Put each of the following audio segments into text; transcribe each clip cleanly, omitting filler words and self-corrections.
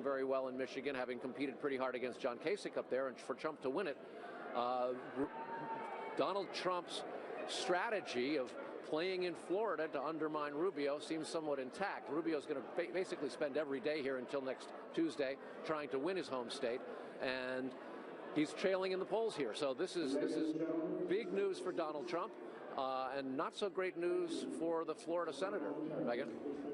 very well in Michigan, having competed pretty hard against John Kasich up there, and for Trump to win it, Donald Trump's strategy of playing in Florida to undermine Rubio seems somewhat intact. Rubio's going to basically spend every day here until next Tuesday trying to win his home state, and he's trailing in the polls here. So this is big news for Donald Trump. And not so great news for the Florida senator. Megan?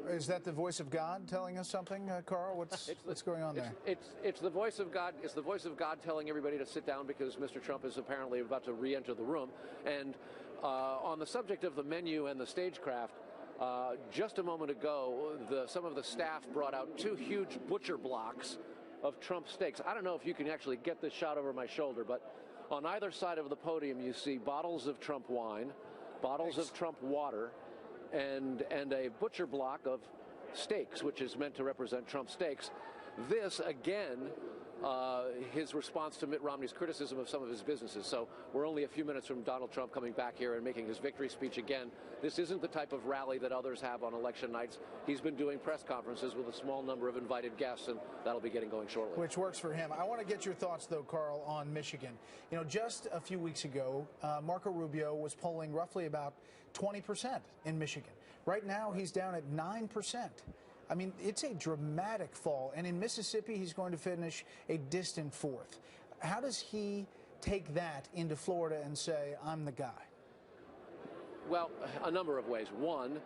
Is that the voice of God telling us something, Carl? What's going on there? It's the voice of God. It's the voice of God telling everybody to sit down because Mr. Trump is apparently about to re-enter the room. And on the subject of the menu and the stagecraft, just a moment ago, some of the staff brought out 2 huge butcher blocks of Trump steaks. I don't know if you can actually get this shot over my shoulder, but on either side of the podium, you see bottles of Trump wine, bottles of Trump water, and a butcher block of steaks, which is meant to represent Trump steaks. This, again, his response to Mitt Romney's criticism of some of his businesses. So we're only a few minutes from Donald Trump coming back here and making his victory speech again. This isn't the type of rally that others have on election nights. He's been doing press conferences with a small number of invited guests, and that'll be getting going shortly. Which works for him. I want to get your thoughts, though, Carl, on Michigan. You know, just a few weeks ago, Marco Rubio was polling roughly about 20% in Michigan. Right now, he's down at 9%. I mean, it's a dramatic fall. And in Mississippi, he's going to finish a distant 4th. How does he take that into Florida and say, I'm the guy? Well, a number of ways. One,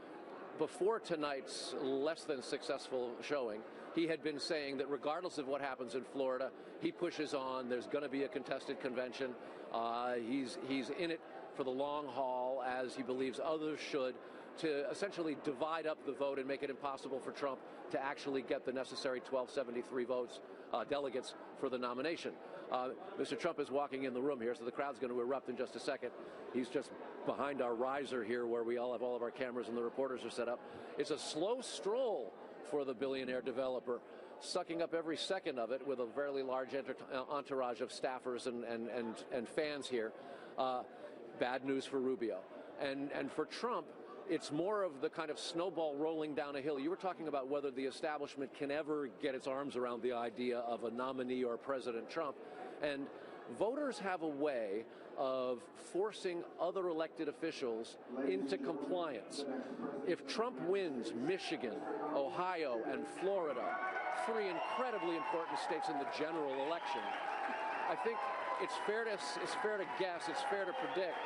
before tonight's less than successful showing, he had been saying that regardless of what happens in Florida, he pushes on. There's going to be a contested convention. He's in it for the long haul, as he believes others should, to essentially divide up the vote and make it impossible for Trump to actually get the necessary 1273 votes, delegates for the nomination. Mr. Trump is walking in the room here, so the crowd's going to erupt in just a second. He's just behind our riser here where we all have all of our cameras and the reporters are set up. It's a slow stroll for the billionaire developer, sucking up every second of it with a fairly large entourage of staffers and fans here. Bad news for Rubio. And for Trump, it's more of the kind of snowball rolling down a hill. You were talking about whether the establishment can ever get its arms around the idea of a nominee or President Trump. And voters have a way of forcing other elected officials into compliance. If Trump wins Michigan, Ohio, and Florida, 3 incredibly important states in the general election, I think it's fair to guess, it's fair to predict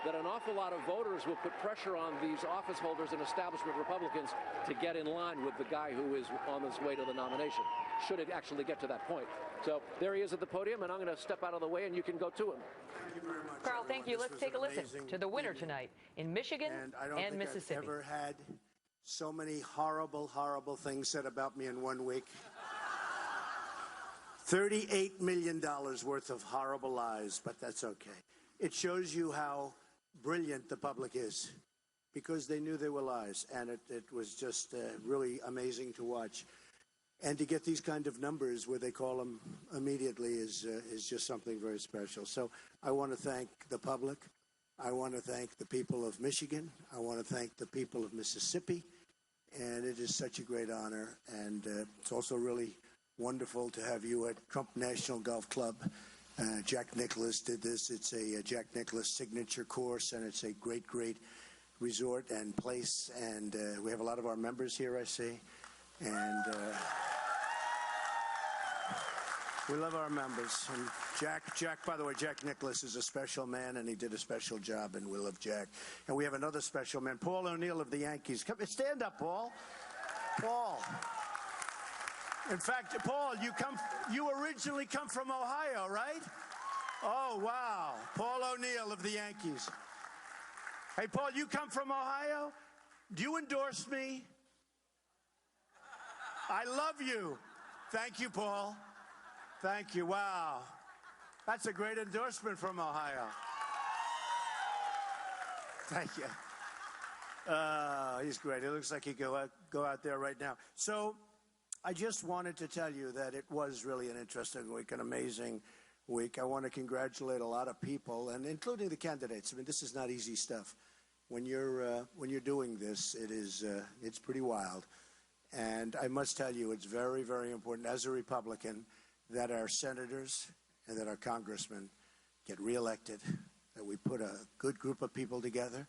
that an awful lot of voters will put pressure on these office holders and establishment Republicans to get in line with the guy who is on his way to the nomination, should it actually get to that point. So there he is at the podium, and I'm going to step out of the way, and you can go to him. Thank you very much, Carl, thank you. Let's take a listen to the winner tonight in Michigan and Mississippi. I've ever had so many horrible, horrible things said about me in 1 week. $38 million worth of horrible lies, but that's okay. It shows you how brilliant the public is, because they knew they were lies, and it was just really amazing to watch. And to get these kind of numbers where they call them immediately is just something very special. So I want to thank the public. I want to thank the people of Michigan. I want to thank the people of Mississippi. And it is such a great honor. And it's also really wonderful to have you at Trump National Golf Club. Jack Nicklaus did this. It's a Jack Nicklaus signature course, and it's a great, great resort and place. And we have a lot of our members here, I see. And we love our members. And Jack, by the way, Jack Nicklaus is a special man, and he did a special job, and we love Jack. And we have another special man, Paul O'Neill of the Yankees. Come, stand up, Paul. Paul. In fact, Paul, you originally come from Ohio, right? Oh, wow. Paul O'Neill of the Yankees. Hey, Paul, you come from Ohio? Do you endorse me? I love you. Thank you, Paul. Thank you. Wow. That's a great endorsement from Ohio. Thank you. He's great. It looks like he go out there right now. So I just wanted to tell you that it was really an interesting week, an amazing week. I want to congratulate a lot of people, and including the candidates. I mean, this is not easy stuff. When you're doing this, it's pretty wild. And I must tell you, it's very, very important as a Republican that our senators and that our congressmen get reelected, that we put a good group of people together,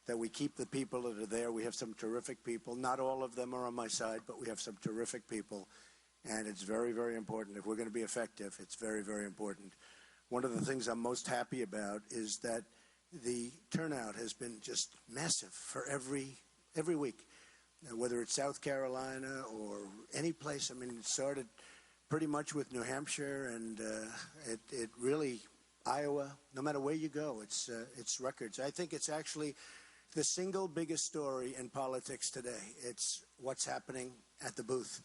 that we keep the people that are there. We have some terrific people. Not all of them are on my side, but we have some terrific people. And it's very, very important. If we're going to be effective, it's very, very important. One of the things I'm most happy about is that the turnout has been just massive for every week, whether it's South Carolina or any place. I mean, it started pretty much with New Hampshire, and it really, Iowa, no matter where you go, it's records. I think it's actually the single biggest story in politics today. It's what's happening at the booth,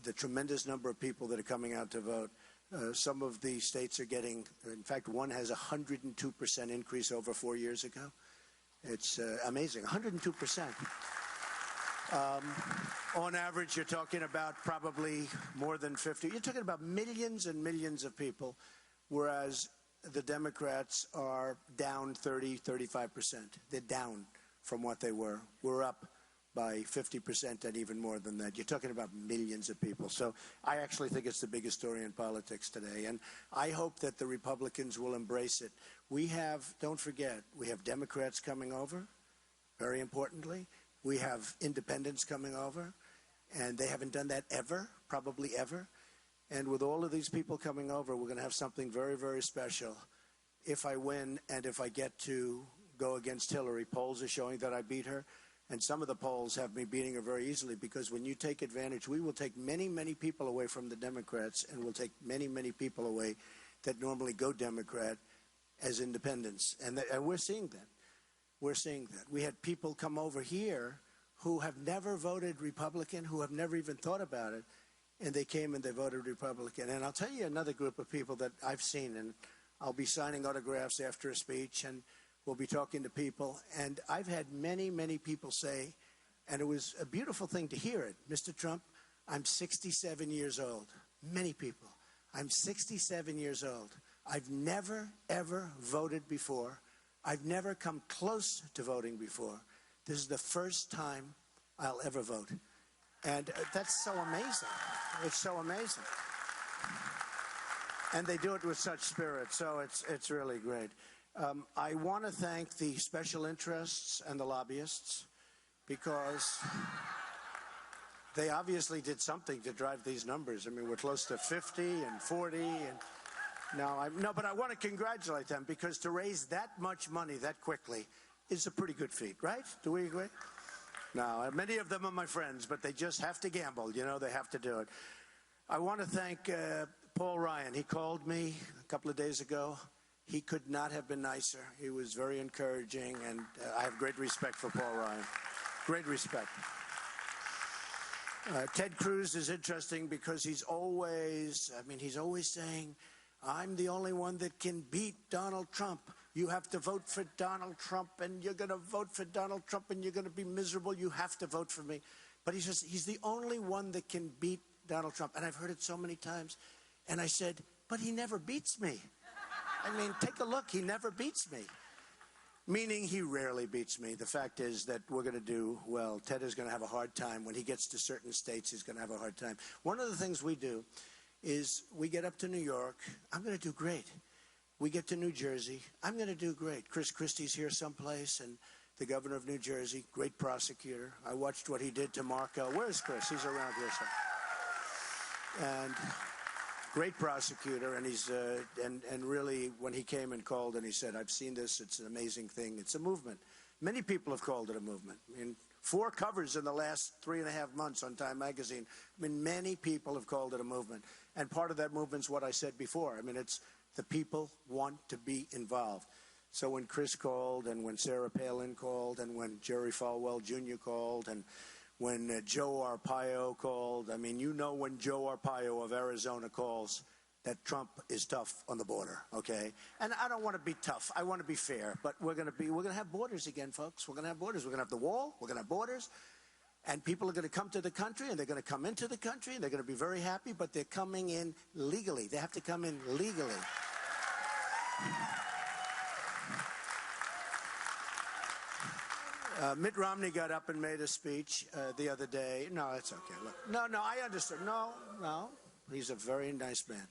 the tremendous number of people that are coming out to vote. Some of the states are getting, in fact, one has 102% increase over 4 years ago. It's amazing, 102%. On average, you're talking about probably more than 50. You're talking about millions and millions of people, whereas the Democrats are down 30, 35%. They're down from what they were. We're up by 50% and even more than that. You're talking about millions of people. So I actually think it's the biggest story in politics today. And I hope that the Republicans will embrace it. We have, don't forget, we have Democrats coming over, very importantly. We have independents coming over, and they haven't done that ever, probably ever. And with all of these people coming over, we're going to have something very, very special. If I win and if I get to go against Hillary, polls are showing that I beat her. And some of the polls have me beating her very easily, because when you take advantage, we will take many, many people away from the Democrats, and we'll take many, many people away that normally go Democrat as independents. And we're seeing that. We're seeing that. We had people come over here who have never voted Republican, who have never even thought about it, and they came and they voted Republican. And I'll tell you another group of people that I've seen, and I'll be signing autographs after a speech, and we'll be talking to people. And I've had many, many people say, and it was a beautiful thing to hear it, Mr. Trump, I'm 67 years old. Many people. I'm 67 years old. I've never, ever voted before. I've never come close to voting before. This is the first time I'll ever vote. And that's so amazing. It's so amazing. And they do it with such spirit, so it's really great. I want to thank the special interests and the lobbyists, because they obviously did something to drive these numbers. I mean, we're close to 50 and 40, and but I want to congratulate them, because to raise that much money that quickly is a pretty good feat, right? Do we agree? Now, many of them are my friends, but they just have to gamble. You know, they have to do it. I want to thank Paul Ryan. He called me a couple of days ago. He could not have been nicer. He was very encouraging, and I have great respect for Paul Ryan. Great respect. Ted Cruz is interesting because he's always saying, I'm the only one that can beat Donald Trump. You have to vote for Donald Trump, and you're going to vote for Donald Trump, and you're going to be miserable. You have to vote for me. But he's the only one that can beat Donald Trump. And I've heard it so many times. And I said, but he never beats me. I mean, take a look. He never beats me. Meaning he rarely beats me. The fact is that we're going to do well. Ted is going to have a hard time. When he gets to certain states, he's going to have a hard time. One of the things we do is we get up to New York. I'm going to do great. We get to New Jersey. I'm going to do great. Chris Christie's here someplace, and the governor of New Jersey, great prosecutor. I watched what he did to Marco. Where's Chris? He's around here somewhere. And great prosecutor, and he's and really, when he came and called and he said, I've seen this, it's an amazing thing. It's a movement. Many people have called it a movement. I mean, 4 covers in the last 3.5 months on Time Magazine. I mean, many people have called it a movement. And part of that movement's what I said before. I mean, it's the people want to be involved. So when Chris called, and when Sarah Palin called, and when Jerry Falwell Jr. called, and when Joe Arpaio called, I mean, you know, when Joe Arpaio of Arizona calls, that Trump is tough on the border, okay? And I don't want to be tough. I want to be fair. But we're going to have borders again, folks. We're going to have borders. We're going to have the wall. We're going to have borders. And people are going to come to the country, and they're going to come into the country, and they're going to be very happy, but they're coming in legally. They have to come in legally. Mitt Romney got up and made a speech the other day. No, it's okay. Look, no, I understand. No, he's a very nice man.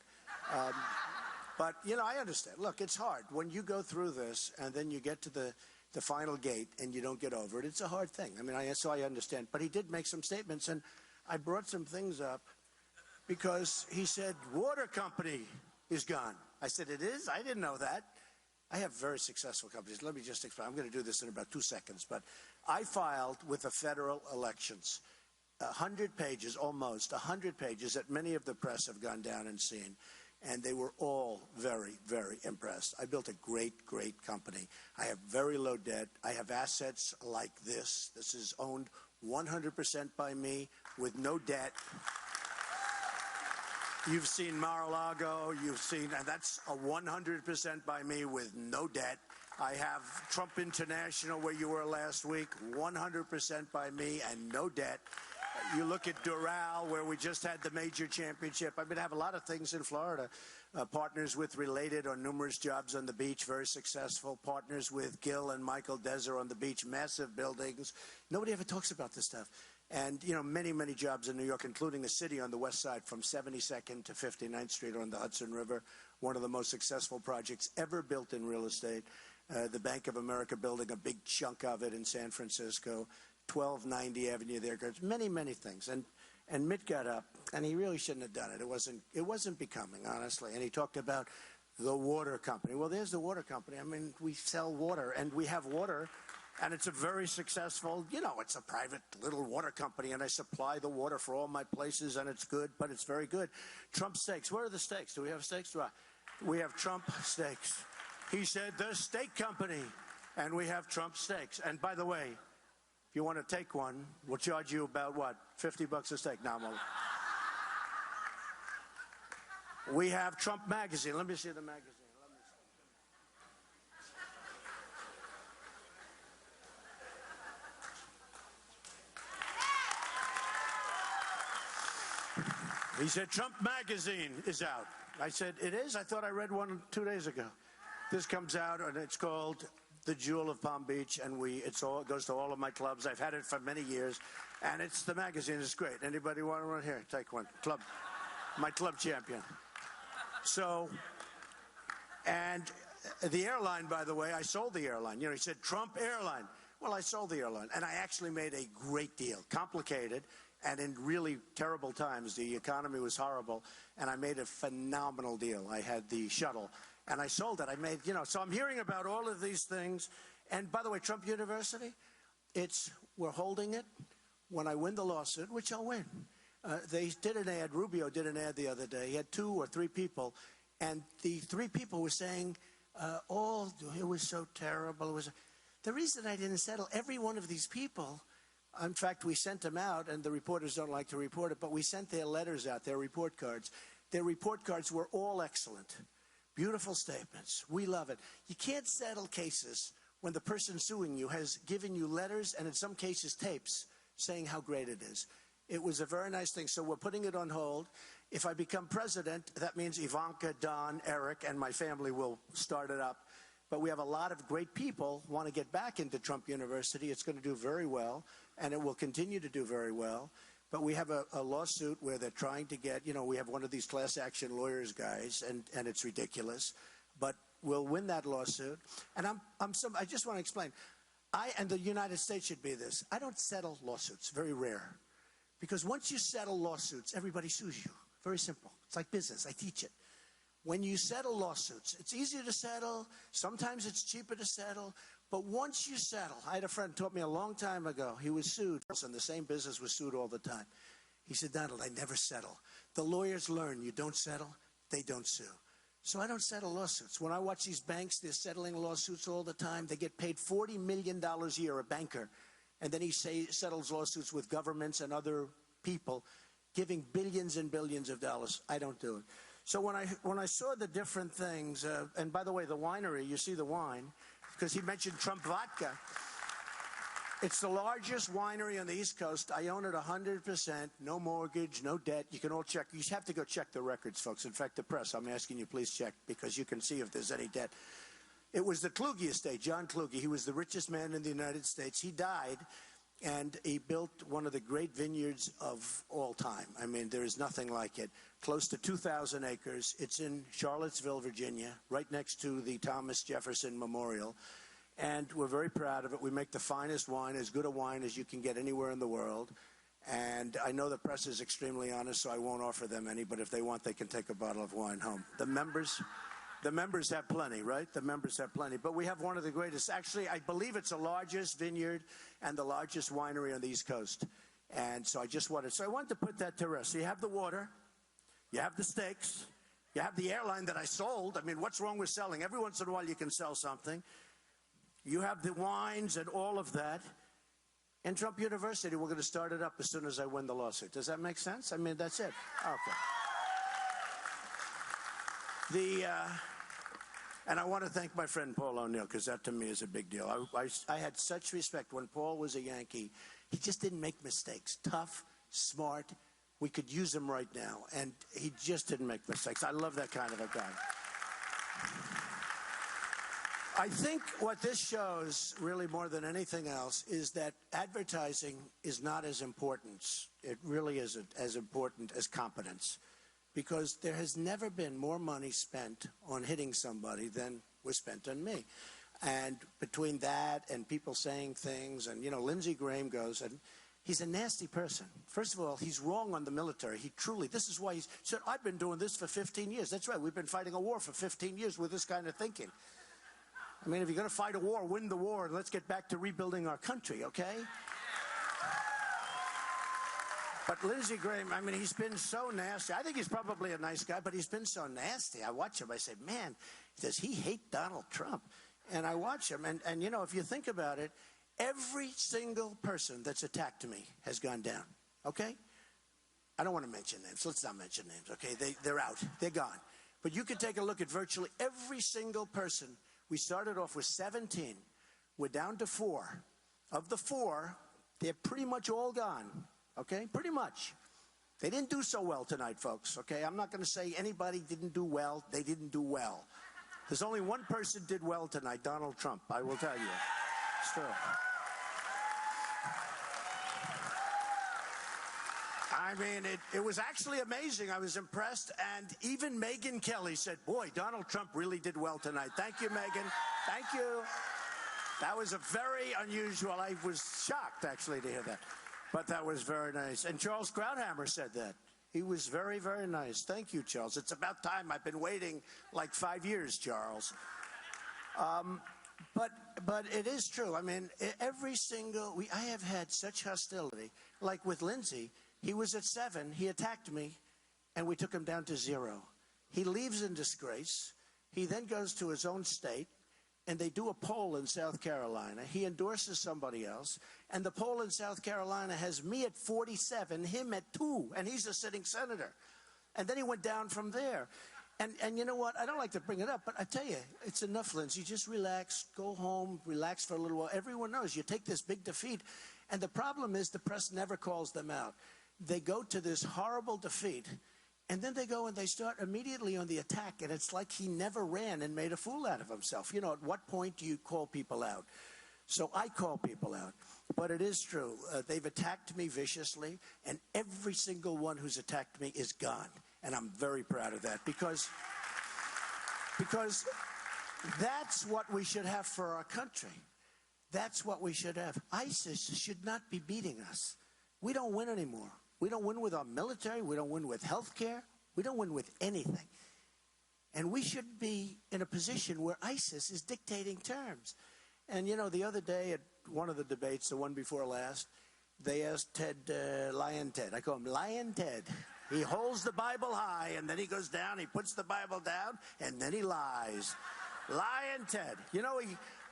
But, I understand. Look, it's hard. When you go through this and then you get to the final gate and you don't get over it, it's a hard thing. I mean, so I understand. But he did make some statements, and I brought some things up because he said, water company is gone. I said, it is? I didn't know that. I have very successful companies. Let me just explain. I'm going to do this in about 2 seconds. But I filed with the federal elections 100 pages, almost 100 pages that many of the press have gone down and seen. And they were all very, very impressed. I built a great, great company. I have very low debt. I have assets like this. This is owned 100% by me with no debt. You've seen Mar-a-Lago, and that's a 100% by me with no debt. I have Trump International, where you were last week, 100% by me and no debt. You look at Doral, where we just had the major championship. I mean, I have a lot of things in Florida. Partners with Related on numerous jobs on the beach, very successful. Partners with Gil and Michael Deser on the beach, massive buildings. Nobody ever talks about this stuff. And, many, many jobs in New York, including a city on the west side from 72nd to 59th Street on the Hudson River, one of the most successful projects ever built in real estate. The Bank of America building a big chunk of it in San Francisco, 1290 Avenue there. Many, many things. And Mitt got up, and he really shouldn't have done it. It wasn't becoming, honestly. And he talked about the water company. Well, there's the water company. I mean, we sell water, and we have water. And it's a very successful, it's a private little water company, and I supply the water for all my places, and it's good, but it's very good. Trump steaks. Where are the steaks? Do we have steaks? We have Trump steaks. He said, the steak company, and we have Trump steaks. And by the way, if you want to take one, we'll charge you about, what, $50 a steak? No, we have Trump Magazine. Let me see the magazine. He said, Trump Magazine is out. I said, it is? I thought I read one 2 days ago. This comes out, and it's called The Jewel of Palm Beach, and it goes to all of my clubs. I've had it for many years, and the magazine is great. Anybody want one? Here, take one. My club champion. So, and the airline, by the way, I sold the airline. He said, Trump Airline. Well, I sold the airline, and I actually made a great deal. Complicated. And in really terrible times, the economy was horrible, and I made a phenomenal deal. I had the shuttle, and I sold it. I made, so I'm hearing about all of these things. And by the way, Trump University, we're holding it when I win the lawsuit, which I'll win. They did an ad, Rubio did an ad the other day. He had 2 or 3 people, and the 3 people were saying, it was so terrible. The reason I didn't settle, every one of these people, in fact, we sent them out, and the reporters don't like to report it, but we sent their letters out, their report cards. Their report cards were all excellent. Beautiful statements. We love it. You can't settle cases when the person suing you has given you letters and in some cases tapes saying how great it is. It was a very nice thing, so we're putting it on hold. If I become president, that means Ivanka, Don, Eric, and my family will start it up. But we have a lot of great people who want to get back into Trump University. It's going to do very well, and it will continue to do very well. But we have a lawsuit where they're trying to get, we have one of these class action lawyers guys, and it's ridiculous. But we'll win that lawsuit. And I just want to explain. And the United States should be this. I don't settle lawsuits, very rare. Because once you settle lawsuits, everybody sues you. Very simple. It's like business. I teach it. When you settle lawsuits, it's easier to settle. Sometimes it's cheaper to settle. But once you settle, I had a friend who taught me a long time ago. He was sued, and the same business was sued all the time. He said, Donald, I never settle. The lawyers learn you don't settle, they don't sue. So I don't settle lawsuits. When I watch these banks, they're settling lawsuits all the time. They get paid $40 million a year, a banker. And then he settles lawsuits with governments and other people, giving billions and billions of dollars. I don't do it. So when I saw the different things, and by the way, the winery, you see the wine, because he mentioned Trump vodka. It's the largest winery on the East Coast. I own it 100%, no mortgage, no debt. You can all check. You have to go check the records, folks. In fact, the press, I'm asking you, please check, because you can see if there's any debt. It was the Kluge estate, John Kluge. He was the richest man in the United States. He died, and he built one of the great vineyards of all time. I mean, there is nothing like it. Close to 2,000 acres. It's in Charlottesville, Virginia, right next to the Thomas Jefferson Memorial. And we're very proud of it. We make the finest wine, as good a wine as you can get anywhere in the world. And I know the press is extremely honest, so I won't offer them any, but if they want, they can take a bottle of wine home. The members have plenty, right? The members have plenty. But we have one of the greatest. Actually, I believe it's the largest vineyard and the largest winery on the East Coast. And so I wanted to put that to rest. So you have the water, you have the steaks, you have the airline that I sold. I mean, what's wrong with selling? Every once in a while you can sell something. You have the wines and all of that. And Trump University, we're going to start it up as soon as I win the lawsuit. Does that make sense? I mean, that's it. Okay. And I want to thank my friend Paul O'Neill, because that to me is a big deal. I had such respect. When Paul was a Yankee, he just didn't make mistakes. Tough, smart. We could use him right now. And he just didn't make mistakes. I love that kind of a guy. I think what this shows, really more than anything else, is that advertising is not as important. It really isn't as important as competence, because there has never been more money spent on hitting somebody than was spent on me. And between that and people saying things, and, you know, Lindsey Graham goes, and he's a nasty person. First of all, he's wrong on the military. This is why he said, I've been doing this for 15 years. That's right. We've been fighting a war for 15 years with this kind of thinking. I mean, if you're going to fight a war, win the war, and let's get back to rebuilding our country, okay? But Lindsey Graham, I mean, he's been so nasty. I think he's probably a nice guy, but he's been so nasty. I watch him. I say, man, does he hate Donald Trump? And I watch him. And you know, if you think about it, every single person that's attacked me has gone down, okay? I don't want to mention names. Let's not mention names, okay? They're out. They're gone. But you can take a look at virtually every single person. We started off with 17. We're down to 4. Of the 4, they're pretty much all gone, okay? Pretty much. They didn't do so well tonight, folks, okay? I'm not going to say anybody didn't do well. They didn't do well. There's only one person did well tonight, Donald Trump, I will tell you. Still. I mean, it was actually amazing. I was impressed. And even Megyn Kelly said, boy, Donald Trump really did well tonight. Thank you, Megyn. Thank you. That was a very unusual. I was shocked, actually, to hear that. But that was very nice. And Charles Krauthammer said that. He was very, very nice. Thank you, Charles. It's about time. I've been waiting like 5 years, Charles. But it is true. I mean, I have had such hostility. Like with Lindsey, he was at 7. He attacked me, and we took him down to 0. He leaves in disgrace. He then goes to his own state, and they do a poll in South Carolina. He endorses somebody else, and the poll in South Carolina has me at 47, him at 2, and he's a sitting senator. And then he went down from there. And you know what? I don't like to bring it up, but I tell you, it's enough, Lindsey. Just relax, go home, relax for a little while. Everyone knows you take this big defeat, and the problem is the press never calls them out. They go to this horrible defeat, and then they go and they start immediately on the attack, and it's like he never ran and made a fool out of himself. You know, at what point do you call people out? So I call people out. But it is true. They've attacked me viciously, and every single one who's attacked me is gone. And I'm very proud of that, because that's what we should have for our country. That's what we should have. ISIS should not be beating us. We don't win anymore. We don't win with our military. We don't win with health care. We don't win with anything. And we should be in a position where ISIS is dictating terms. And, you know, the other day at one of the debates, the one before last, they asked Ted, Lion Ted. I call him Lion Ted. He holds the Bible high, and then he goes down, he puts the Bible down, and then he lies. Lion Ted. You know,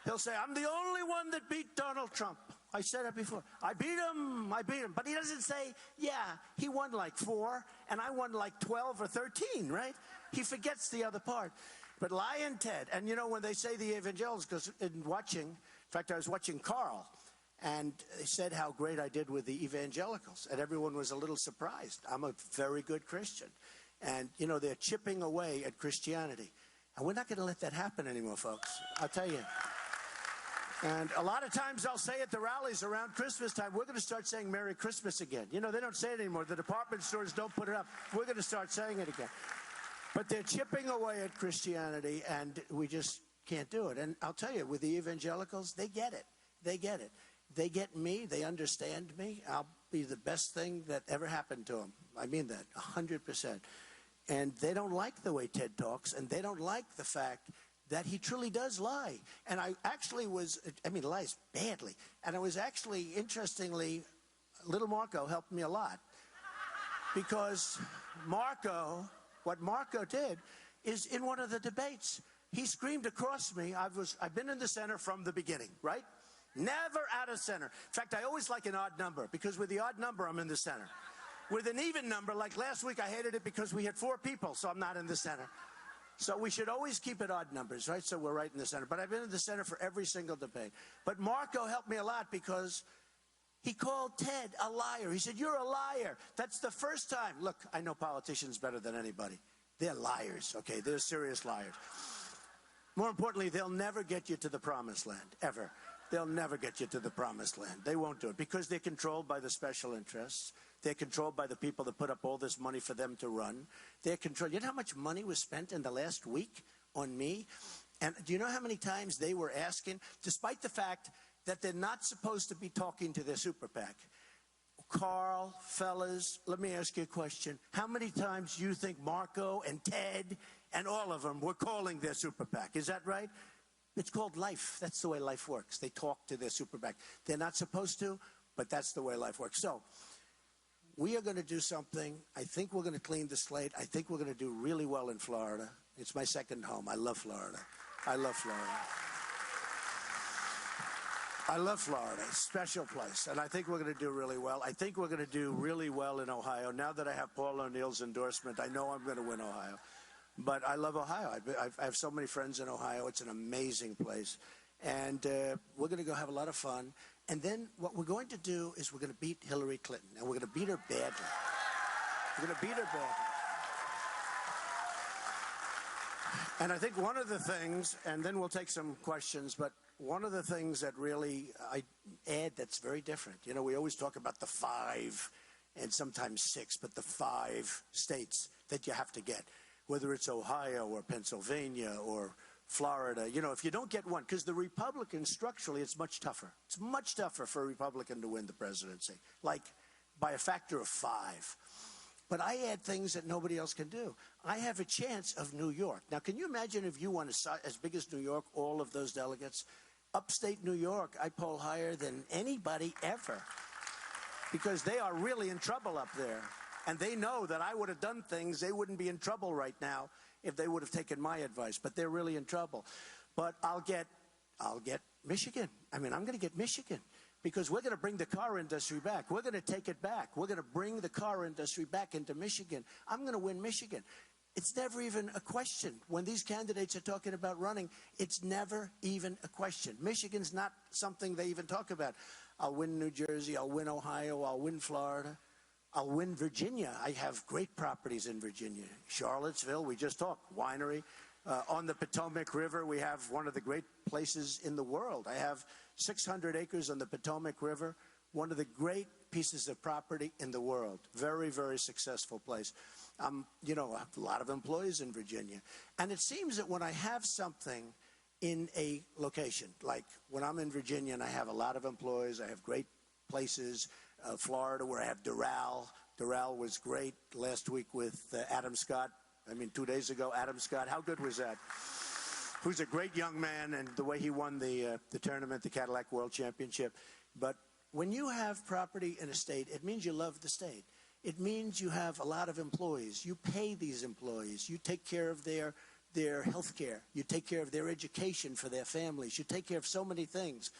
he'll say, I'm the only one that beat Donald Trump. I said it before. I beat him. But he doesn't say, yeah, he won like 4, and I won like 12 or 13, right? He forgets the other part. But Lion Ted, and you know, when they say the evangelicals, because in fact, I was watching Carl, and they said how great I did with the evangelicals, and everyone was a little surprised. I'm a very good Christian. And, you know, they're chipping away at Christianity. And we're not going to let that happen anymore, folks. I'll tell you. And a lot of times I'll say at the rallies around Christmas time, we're going to start saying Merry Christmas again. You know, they don't say it anymore. The department stores don't put it up. We're going to start saying it again. But they're chipping away at Christianity, and we just can't do it. And I'll tell you, with the evangelicals, they get it. They get it. They get me. They understand me. I'll be the best thing that ever happened to them. I mean that, 100%. And they don't like the way Ted talks, and they don't like the fact that he truly does lie. And I actually was, lies badly. And I was actually, interestingly, little Marco helped me a lot. Because what Marco did is in one of the debates, he screamed across me. I've been in the center from the beginning, right? Never out of center. In fact, I always like an odd number, because with the odd number, I'm in the center. With an even number, like last week, I hated it because we had 4 people, so I'm not in the center. So we should always keep it odd numbers, right? So we're right in the center. But I've been in the center for every single debate. But Marco helped me a lot because he called Ted a liar. He said, "You're a liar." That's the first time. Look, I know politicians better than anybody. They're liars, okay? They're serious liars. More importantly, they'll never get you to the promised land, ever. They'll never get you to the promised land. They won't do it because they're controlled by the special interests. They're controlled by the people that put up all this money for them to run. They're controlled. You know how much money was spent in the last week on me? And do you know how many times they were asking, despite the fact that they're not supposed to be talking to their super PAC? Carl, fellas, let me ask you a question. How many times do you think Marco and Ted and all of them were calling their super PAC? Is that right? It's called life. That's the way life works. They talk to their super PAC. They're not supposed to, but that's the way life works. So we are going to do something. I think we're going to clean the slate. I think we're going to do really well in Florida. It's my second home. I love Florida. I love Florida. I love Florida. Special place. And I think we're going to do really well. I think we're going to do really well in Ohio. Now that I have Paul O'Neill's endorsement, I know I'm going to win Ohio. But I love Ohio. I have so many friends in Ohio. It's an amazing place. And we're going to go have a lot of fun. And then what we're going to do is we're going to beat Hillary Clinton. And we're going to beat her badly. We're going to beat her badly. And I think one of the things, and then we'll take some questions, but one of the things that really I add that's very different. You know, we always talk about the 5 and sometimes 6, but the 5 states that you have to get, whether it's Ohio or Pennsylvania or Florida. You know, if you don't get one, because the Republicans, structurally, it's much tougher. It's much tougher for a Republican to win the presidency, like by a factor of 5. But I add things that nobody else can do. I have a chance of New York. Now, can you imagine if you won as big as New York, all of those delegates? Upstate New York, I poll higher than anybody ever, because they are really in trouble up there. And they know that I would have done things, they wouldn't be in trouble right now if they would have taken my advice. But they're really in trouble. But I'll get Michigan. I mean, I'm going to get Michigan. Because we're going to bring the car industry back. We're going to take it back. We're going to bring the car industry back into Michigan. I'm going to win Michigan. It's never even a question. When these candidates are talking about running, it's never even a question. Michigan's not something they even talk about. I'll win New Jersey. I'll win Ohio. I'll win Florida. I'll win Virginia. I have great properties in Virginia. Charlottesville, we just talked, winery. On the Potomac River, we have one of the great places in the world. I have 600 acres on the Potomac River, one of the great pieces of property in the world. Very, very successful place. You know, I have a lot of employees in Virginia. And it seems that when I have something in a location, like when I'm in Virginia and I have a lot of employees, I have great places, Florida where I have Doral. Doral was great last week with Adam Scott. 2 days ago, Adam Scott. How good was that? Who's a great young man, and the way he won the tournament, the Cadillac World Championship. But when you have property in a state, it means you love the state. It means you have a lot of employees. You pay these employees. You take care of their health care. You take care of their education for their families. You take care of so many things.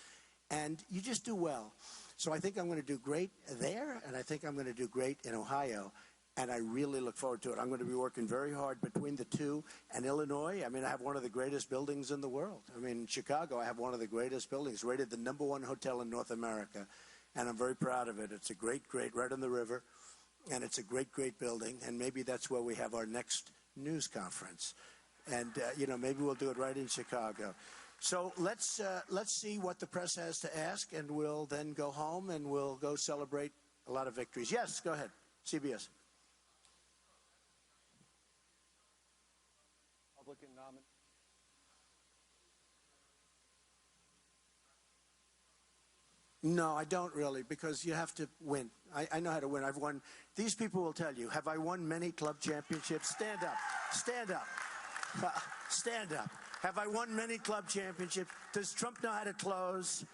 And you just do well. So I think I'm going to do great there, and I think I'm going to do great in Ohio. And I really look forward to it. I'm going to be working very hard between the two. And Illinois, I have one of the greatest buildings in the world. In Chicago, I have one of the greatest buildings, rated the #1 hotel in North America. And I'm very proud of it. It's a great, right on the river. And it's a great, great building. And maybe that's where we have our next news conference. And, maybe we'll do it right in Chicago. So let's see what the press has to ask, and we'll then go home and we'll go celebrate a lot of victories. Yes, go ahead. CBS. Republican nominee. No, I don't really, because you have to win. I know how to win. I've won. These people will tell you, have I won many club championships? Stand up. Stand up. Stand up. Have I won many club championships? Does Trump know how to close?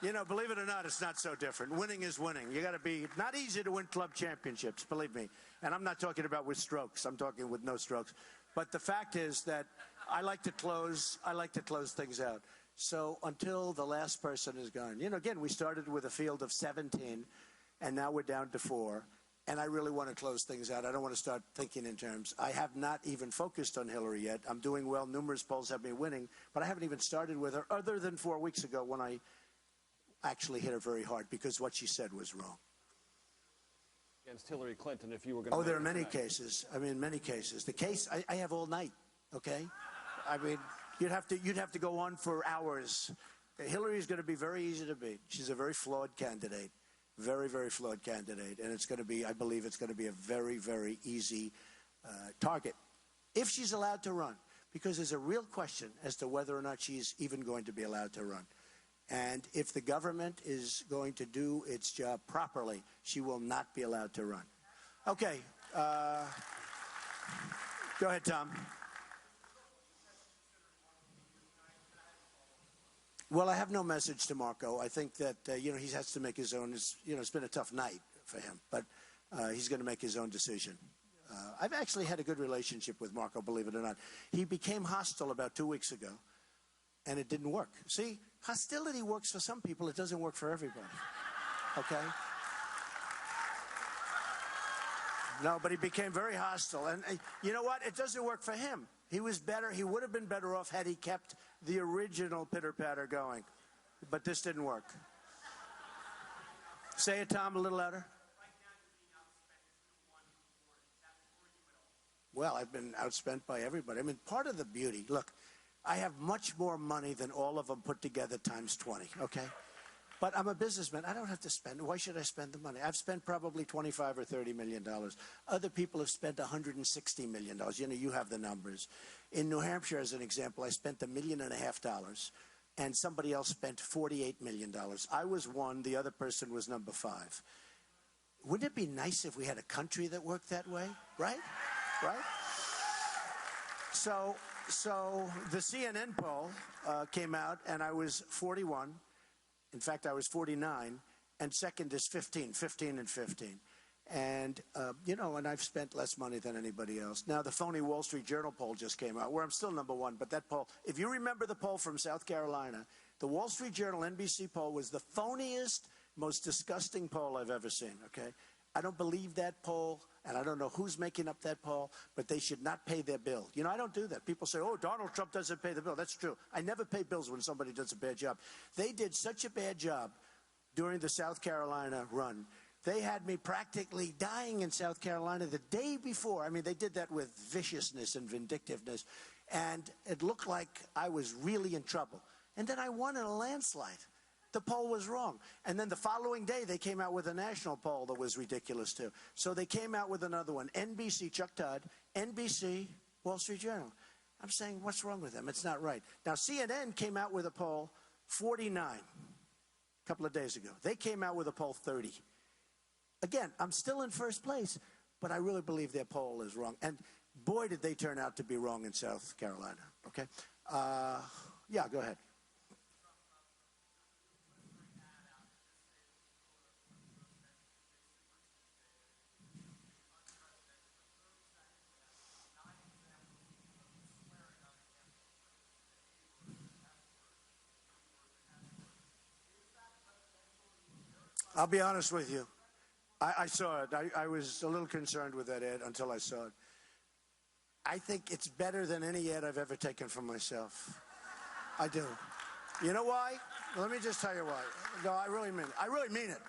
Believe it or not, it's not so different. Winning is winning. You got to be not easy to win club championships, believe me. And I'm not talking about with strokes. I'm talking with no strokes. But the fact is that I like to close things out. So until the last person is gone, again, we started with a field of 17, and now we're down to 4. And I really want to close things out. I don't want to start thinking in terms. I have not even focused on Hillary yet. I'm doing well. Numerous polls have me winning, but I haven't even started with her other than 4 weeks ago when I actually hit her very hard because what she said was wrong. Against Hillary Clinton, if you were going to... Oh, there are many cases. I mean, many cases. The case, I have all night, okay? I mean, you'd have to go on for hours. Hillary is going to be very easy to beat. She's a very flawed candidate. Very, very flawed candidate. And it's going to be, I believe it's going to be a very, very easy target. If she's allowed to run. Because there's a real question as to whether or not she's even going to be allowed to run. And if the government is going to do its job properly, she will not be allowed to run. Okay. Go ahead, Tom. Well, I have no message to Marco. I think that, he has to make his own. It's been a tough night for him, but he's going to make his own decision. I've actually had a good relationship with Marco, believe it or not. He became hostile about 2 weeks ago, and it didn't work. See, hostility works for some people. It doesn't work for everybody. Okay? No, but he became very hostile. And you know what? It doesn't work for him. He was better. He would have been better off had he kept the original pitter-patter going. But this didn't work. Say it, Tom, a little louder. Well, I've been outspent by everybody. I mean, part of the beauty, look, I have much more money than all of them put together times 20, okay? But I'm a businessman. I don't have to spend. Why should I spend the money? I've spent probably $25 or $30 million. Other people have spent $160 million. You have the numbers. In New Hampshire, as an example, I spent $1.5 million, and somebody else spent $48 million. I was 1. The other person was number 5. Wouldn't it be nice if we had a country that worked that way? Right? Right? So the CNN poll came out, and I was 41. In fact, I was 49, and second is 15 and 15. And, and I've spent less money than anybody else. Now, the phony Wall Street Journal poll just came out, where I'm still number 1. But that poll, if you remember the poll from South Carolina, the Wall Street Journal NBC poll was the phoniest, most disgusting poll I've ever seen, okay? I don't believe that poll, and I don't know who's making up that poll, but they should not pay their bill. I don't do that. People say, oh, Donald Trump doesn't pay the bill. That's true. I never pay bills when somebody does a bad job. They did such a bad job during the South Carolina run. They had me practically dying in South Carolina the day before. I mean, they did that with viciousness and vindictiveness, and it looked like I was really in trouble. And then I won in a landslide. The poll was wrong. And then the following day, they came out with a national poll that was ridiculous, too. So they came out with another one. NBC, Chuck Todd, NBC, Wall Street Journal. I'm saying, what's wrong with them? It's not right. Now, CNN came out with a poll, 49, a couple of days ago. They came out with a poll, 30. Again, I'm still in first place, but I really believe their poll is wrong. And boy, did they turn out to be wrong in South Carolina. Okay? Yeah, go ahead. I'll be honest with you. I saw it. I was a little concerned with that ad until I saw it. I think it's better than any ad I've ever taken for myself. I do. You know why? Let me just tell you why. No, I really mean it. I really mean it.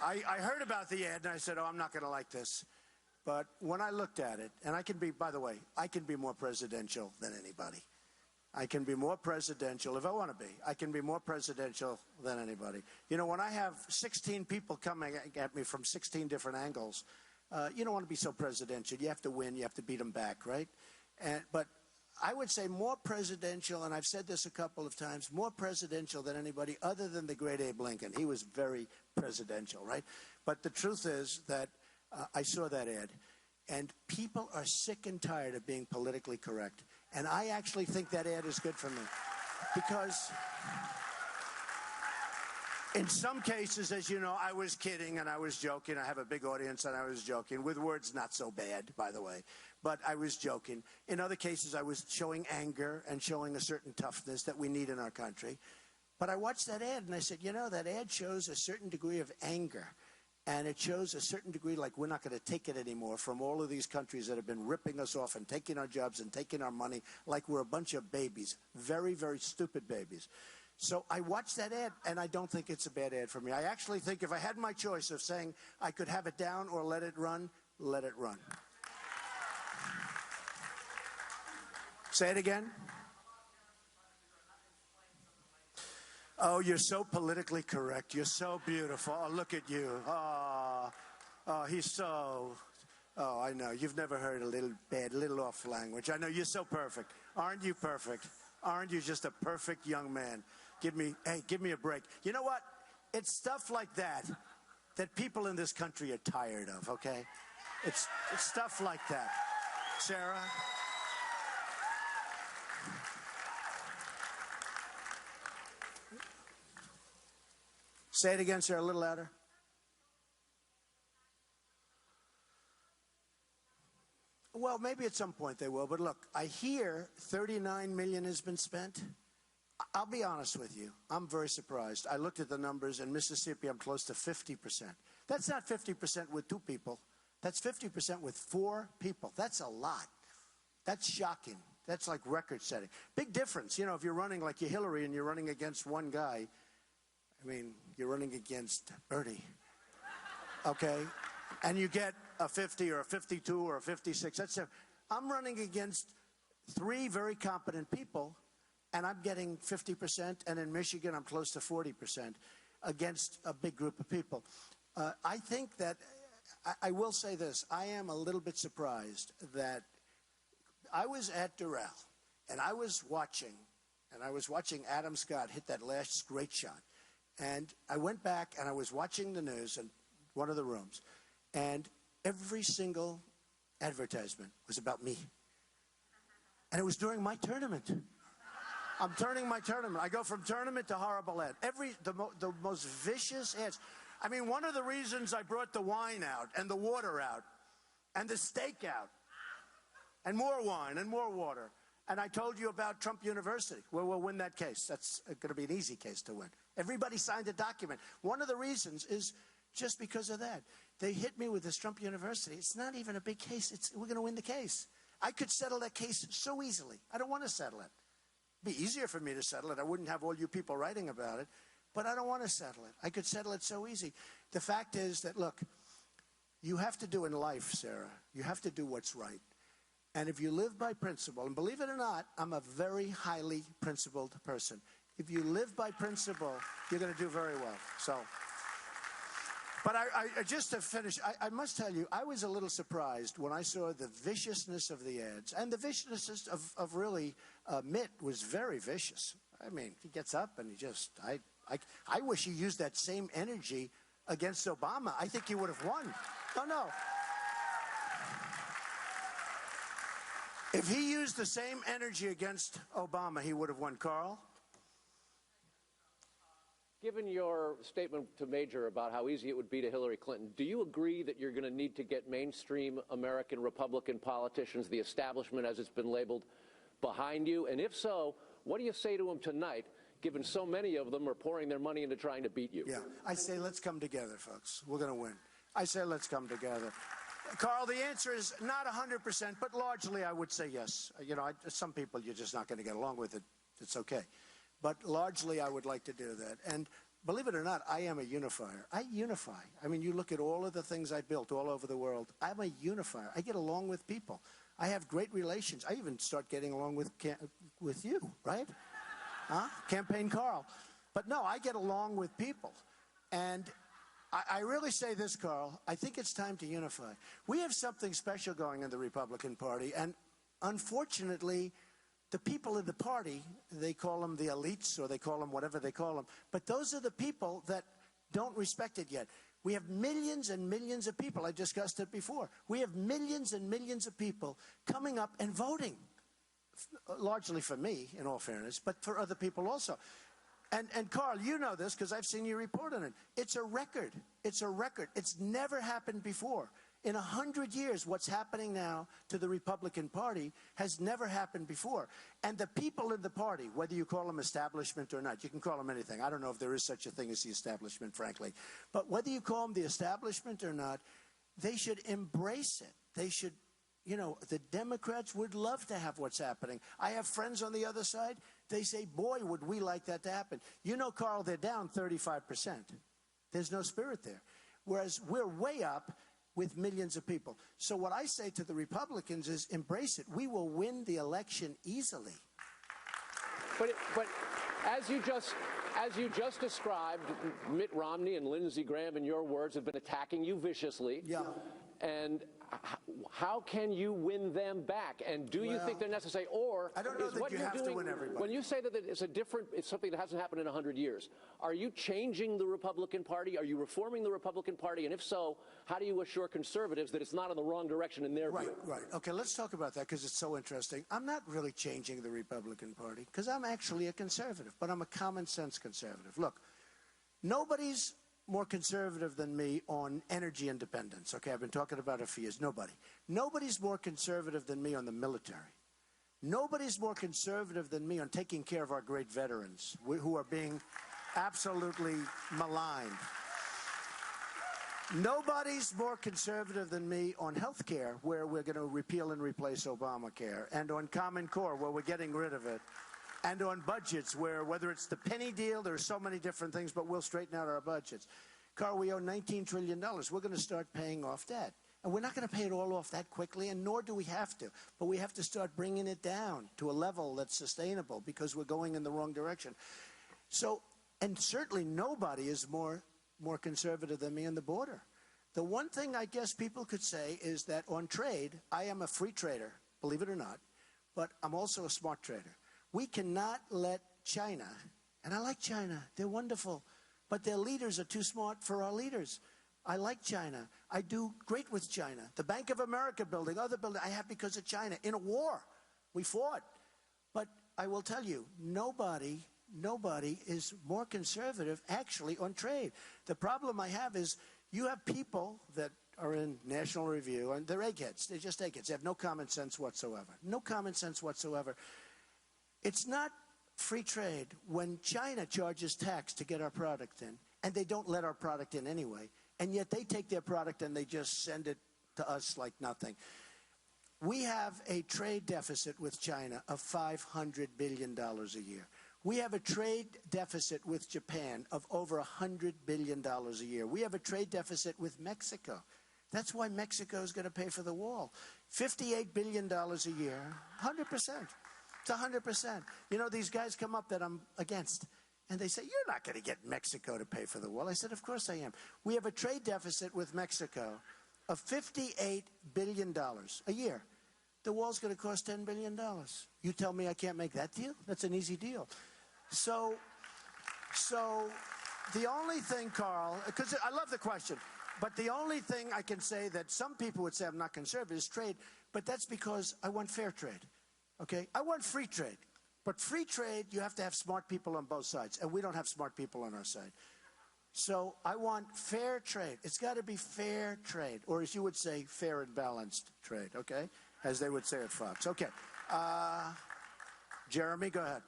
I heard about the ad, and I said, oh, I'm not going to like this. But when I looked at it, and I can be, by the way, I can be more presidential than anybody. I can be more presidential if I want to be. I can be more presidential than anybody. You know, when I have 16 people coming at me from 16 different angles, you don't want to be so presidential. You have to win. You have to beat them back, right? But I would say more presidential, and I've said this a couple of times, more presidential than anybody other than the great Abe Lincoln. He was very presidential, right? But the truth is that I saw that ad, and people are sick and tired of being politically correct. And I actually think that ad is good for me. Because in some cases, as you know, I was kidding and I was joking. I have a big audience and I was joking, with words not so bad, by the way. But I was joking. In other cases, I was showing anger and showing a certain toughness that we need in our country. But I watched that ad and I said, you know, that ad shows a certain degree of anger. And it shows a certain degree like we're not going to take it anymore from all of these countries that have been ripping us off and taking our jobs and taking our money like we're a bunch of babies. Very, very stupid babies. So I watched that ad, and I don't think it's a bad ad for me. I actually think if I had my choice of saying I could have it down or let it run, let it run. Say it again. Oh, you're so politically correct. You're so beautiful. Oh, look at you. Oh, he's so... Oh, I know. You've never heard a little off language. I know. You're so perfect. Aren't you perfect? Aren't you just a perfect young man? Give me a break. You know what? It's stuff like that that people in this country are tired of, okay? It's stuff like that. Sarah? Say it again, Sarah, a little louder. Well, maybe at some point they will, but look, I hear $39 million has been spent. I'll be honest with you. I'm very surprised. I looked at the numbers. In Mississippi, I'm close to 50%. That's not 50% with 2 people. That's 50% with 4 people. That's a lot. That's shocking. That's like record setting. Big difference. You know, if you're running like you're Hillary and you're running against one guy, I mean, you're running against Bernie, okay? And you get a 50 or a 52 or a 56. I'm running against 3 very competent people, and I'm getting 50%, and in Michigan, I'm close to 40% against a big group of people. I think that, I will say this, I am a little bit surprised that I was at Doral, and I was watching Adam Scott hit that last great shot. And I went back and I was watching the news in one of the rooms, and every single advertisement was about me. And it was during my tournament. I'm turning my tournament. I go from tournament to horrible ad. The most vicious ads. I mean, one of the reasons I brought the wine out and the water out and the steak out and more wine and more water. And I told you about Trump University. Well, we'll win that case. That's going to be an easy case to win. Everybody signed a document. One of the reasons is just because of that. They hit me with this Trump University. It's not even a big case. We're going to win the case. I could settle that case so easily. I don't want to settle it. It'd be easier for me to settle it. I wouldn't have all you people writing about it. But I don't want to settle it. I could settle it so easy. The fact is that, look, you have to do in life, Sarah, you have to do what's right. And if you live by principle, and believe it or not, I'm a very highly principled person. If you live by principle, you're going to do very well. So, but I just to finish, I must tell you, I was a little surprised when I saw the viciousness of the ads. And the viciousness of really Mitt was very vicious. I mean, he gets up and he just, I wish he used that same energy against Obama. I think he would have won. No. If he used the same energy against Obama, he would have won. Carl? Given your statement to Major about how easy it would be to Hillary Clinton, do you agree that you're going to need to get mainstream American Republican politicians, the establishment as it's been labeled, behind you? And if so, what do you say to them tonight, given so many of them are pouring their money into trying to beat you? Yeah, I say let's come together, folks. We're going to win. I say let's come together. Carl, the answer is not 100%, but largely I would say yes. You know, some people you're just not going to get along with it. It's okay. But largely I would like to do that. And believe it or not, I am a unifier. I unify. I mean, you look at all of the things I built all over the world. I'm a unifier. I get along with people. I have great relations. I even start getting along with you, right? Huh? Campaign Carl. But no, I get along with people. And I really say this, Carl. I think it's time to unify. We have something special going in the Republican Party, and unfortunately, the people in the party, they call them the elites, or they call them whatever they call them, but those are the people that don't respect it yet. We have millions and millions of people. I discussed it before. We have millions and millions of people coming up and voting, largely for me, in all fairness, but for other people also. And Carl, you know this because I've seen you report on it. It's a record. It's a record. It's never happened before. In 100 years, what's happening now to the Republican Party has never happened before. And the people in the party, whether you call them establishment or not, you can call them anything. I don't know if there is such a thing as the establishment, frankly. But whether you call them the establishment or not, they should embrace it. They should, you know, the Democrats would love to have what's happening. I have friends on the other side. They say, boy, would we like that to happen. You know, Carl, they're down 35%. There's no spirit there. Whereas we're way up with millions of people. So what I say to the Republicans is embrace it. We will win the election easily. But as you just described, Mitt Romney and Lindsey Graham, in your words, have been attacking you viciously. Yeah. And how can you win them back? And do you think they're necessary? Or I don't know is that what you you're have doing, to win everybody. when you say that it's something that hasn't happened in 100 years, are you changing the Republican Party? Are you reforming the Republican Party? And if so, how do you assure conservatives that it's not in the wrong direction in their view? Right. Okay, let's talk about that because it's so interesting. I'm not really changing the Republican Party because I'm actually a conservative, but I'm a common sense conservative. Look, nobody's more conservative than me on energy independence. Okay, I've been talking about it for years. Nobody's more conservative than me on the military. Nobody's more conservative than me on taking care of our great veterans who are being absolutely maligned. Nobody's more conservative than me on health care, where we're going to repeal and replace Obamacare, and on Common Core, where we're getting rid of it, and on budgets, where whether it's the penny deal, there are so many different things, but we'll straighten out our budgets. Carl, we owe $19 trillion. We're going to start paying off debt. And we're not going to pay it all off that quickly, and nor do we have to. But we have to start bringing it down to a level that's sustainable because we're going in the wrong direction. So, and certainly nobody is more conservative than me on the border. The one thing I guess people could say is that on trade, I am a free trader, believe it or not, but I'm also a smart trader. We cannot let China, and I like China, they're wonderful, but their leaders are too smart for our leaders. I like China. I do great with China. The Bank of America building, other building, I have because of China. In a war, we fought. But I will tell you, nobody is more conservative actually on trade. The problem I have is you have people that are in National Review, and they're eggheads. They're just eggheads. They have no common sense whatsoever. No common sense whatsoever. It's not free trade when China charges tax to get our product in, and they don't let our product in anyway, and yet they take their product and they just send it to us like nothing. We have a trade deficit with China of $500 billion a year. We have a trade deficit with Japan of over $100 billion a year. We have a trade deficit with Mexico. That's why Mexico is going to pay for the wall. $58 billion a year, 100%. It's 100%. You know, these guys come up that I'm against, and they say, you're not going to get Mexico to pay for the wall. I said, of course I am. We have a trade deficit with Mexico of $58 billion a year. The wall's going to cost $10 billion. You tell me I can't make that deal? That's an easy deal. So the only thing, Carl, because I love the question, but the only thing I can say that some people would say I'm not conservative is trade, but that's because I want fair trade. Okay, I want free trade, but free trade, you have to have smart people on both sides, and we don't have smart people on our side. So I want fair trade. It's got to be fair trade, or as you would say, fair and balanced trade, okay, as they would say at Fox. Okay, Jeremy, go ahead.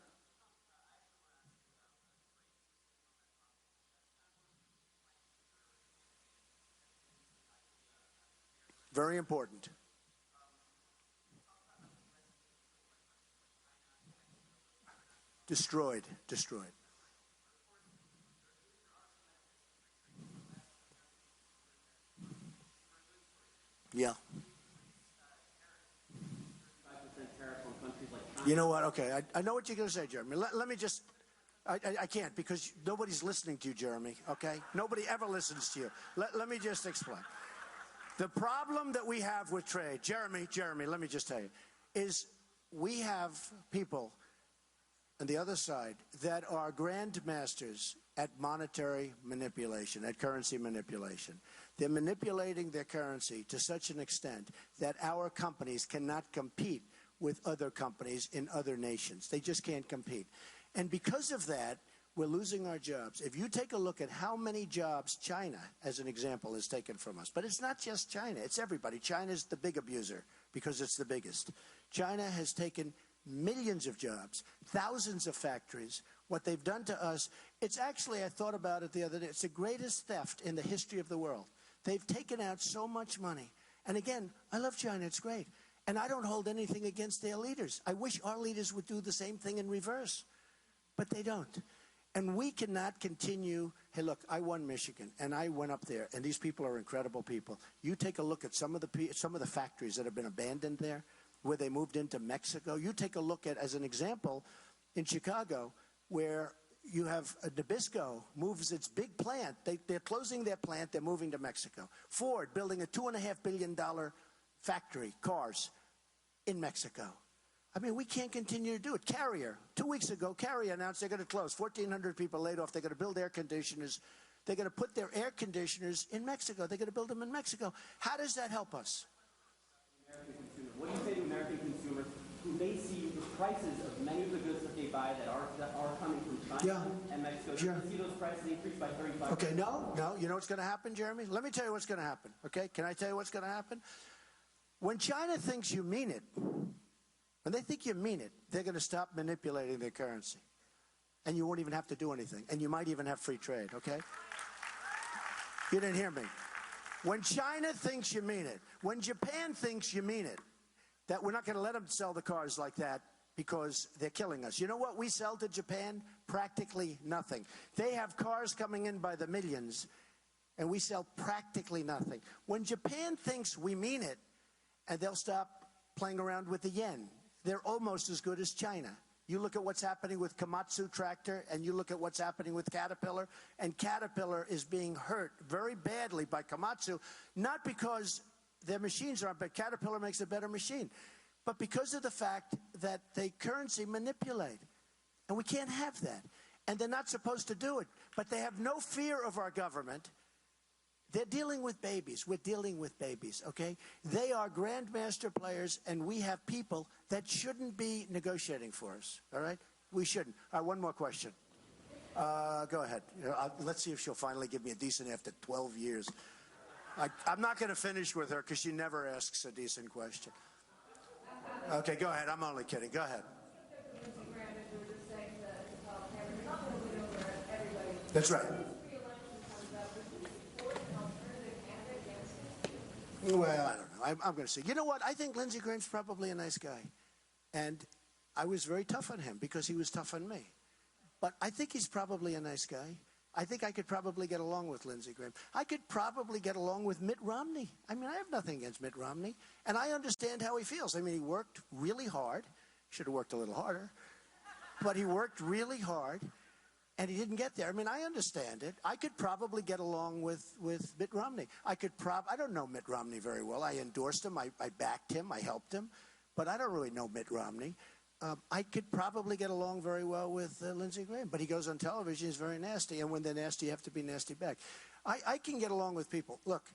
Very important. Destroyed. Yeah. You know what? Okay, I know what you're going to say, Jeremy. Let me just, I can't because nobody's listening to you, Jeremy, okay? Nobody ever listens to you. Let me just explain. The problem that we have with trade, Jeremy, let me just tell you, is we have people on the other side that are grandmasters at monetary manipulation, at currency manipulation. They're manipulating their currency to such an extent that our companies cannot compete with other companies in other nations. They just can't compete. And because of that, we're losing our jobs. If you take a look at how many jobs China, as an example, has taken from us, but it's not just China, it's everybody. China's the big abuser because it's the biggest. China has taken millions of jobs, thousands of factories. What they've done to us, it's actually, I thought about it the other day, it's the greatest theft in the history of the world. They've taken out so much money. And again, I love China, it's great. And I don't hold anything against their leaders. I wish our leaders would do the same thing in reverse. But they don't. And we cannot continue. Hey, look, I won Michigan, and I went up there, and these people are incredible people. You take a look at some of the factories that have been abandoned there, where they moved into Mexico. You take a look at, as an example, in Chicago, where you have Nabisco moves its big plant. They're closing their plant. They're moving to Mexico. Ford building a $2.5 billion factory, cars, in Mexico. I mean, we can't continue to do it. Carrier, 2 weeks ago, Carrier announced they're going to close. 1,400 people laid off. They're going to build air conditioners. They're going to put their air conditioners in Mexico. They're going to build them in Mexico. How does that help us? What do you say to American consumers who may see the prices of many of the goods that they buy that are coming from China and Mexico? Do you see those prices increase by 35%? Okay, no. You know what's going to happen, Jeremy? Let me tell you what's going to happen, okay? Can I tell you what's going to happen? When China thinks you mean it, when they think you mean it, they're going to stop manipulating their currency. And you won't even have to do anything. And you might even have free trade, okay? You didn't hear me. When China thinks you mean it, when Japan thinks you mean it, that we're not going to let them sell the cars like that because they're killing us. You know what we sell to Japan? Practically nothing. They have cars coming in by the millions, and we sell practically nothing. When Japan thinks we mean it, and they'll stop playing around with the yen. They're almost as good as China. You look at what's happening with Komatsu tractor, and you look at what's happening with Caterpillar, and Caterpillar is being hurt very badly by Komatsu, not because their machines aren't, but Caterpillar makes a better machine, but because of the fact that they currency manipulate. And we can't have that. And they're not supposed to do it. But they have no fear of our government. They're dealing with babies. We're dealing with babies, okay? They are grandmaster players, and we have people that shouldn't be negotiating for us, all right? We shouldn't. All right, one more question. Go ahead. Let's see if she'll finally give me a decent after 12 years. I'm not going to finish with her because she never asks a decent question. Okay, go ahead. I'm only kidding. Go ahead. That's right. Well, I don't know. I'm going to say, you know what? I think Lindsey Graham's probably a nice guy. And I was very tough on him because he was tough on me. But I think he's probably a nice guy. I think I could probably get along with Lindsey Graham. I could probably get along with Mitt Romney. I mean, I have nothing against Mitt Romney. And I understand how he feels. I mean, he worked really hard. Should have worked a little harder. But he worked really hard. And he didn't get there. I mean, I understand it. I could probably get along with Mitt Romney. I don't know Mitt Romney very well. I endorsed him. I backed him. I helped him. But I don't really know Mitt Romney. I could probably get along very well with Lindsey Graham. But he goes on television. He's very nasty. And when they're nasty, you have to be nasty back. I can get along with people. Look,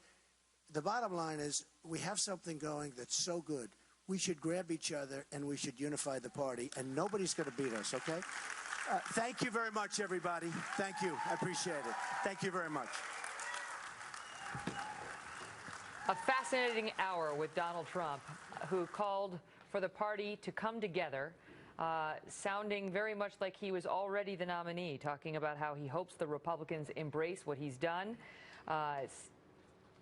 the bottom line is we have something going that's so good. We should grab each other and we should unify the party. And nobody's going to beat us, okay? Thank you very much, everybody. Thank you. I appreciate it. Thank you very much. A fascinating hour with Donald Trump, who called for the party to come together, sounding very much like he was already the nominee, talking about how he hopes the Republicans embrace what he's done,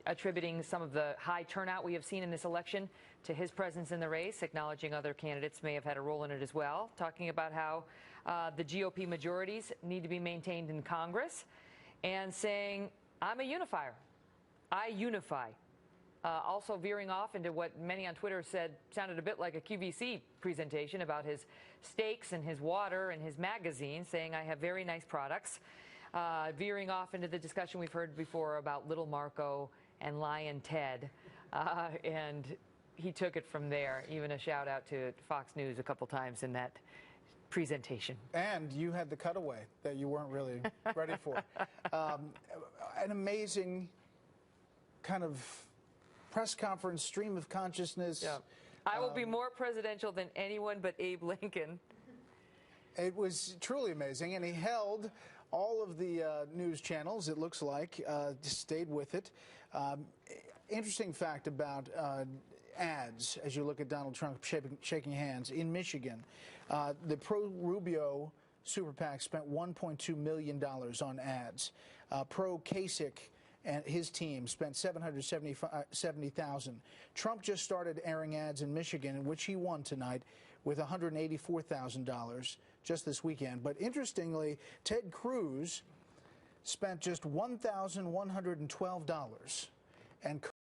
attributing some of the high turnout we have seen in this election to his presence in the race, acknowledging other candidates may have had a role in it as well, talking about how the GOP majorities need to be maintained in Congress, and saying, I'm a unifier. I unify. Also veering off into what many on Twitter said sounded a bit like a QVC presentation about his steaks and his water and his magazine, saying, I have very nice products. Veering off into the discussion we've heard before about Little Marco and Lion Ted. And he took it from there. Even a shout out to Fox News a couple times in that presentation. And you had the cutaway that you weren't really ready for. An amazing kind of press conference, stream of consciousness. Yeah. I will be more presidential than anyone but Abe Lincoln. It was truly amazing, and he held all of the news channels, it looks like, stayed with it. Interesting fact about ads, as you look at Donald Trump shaking hands in Michigan. The pro-Rubio super PAC spent $1.2 million on ads. Pro-Kasich and his team spent $770,000. Trump just started airing ads in Michigan, in which he won tonight with $184,000 just this weekend. But interestingly, Ted Cruz spent just $1,112 and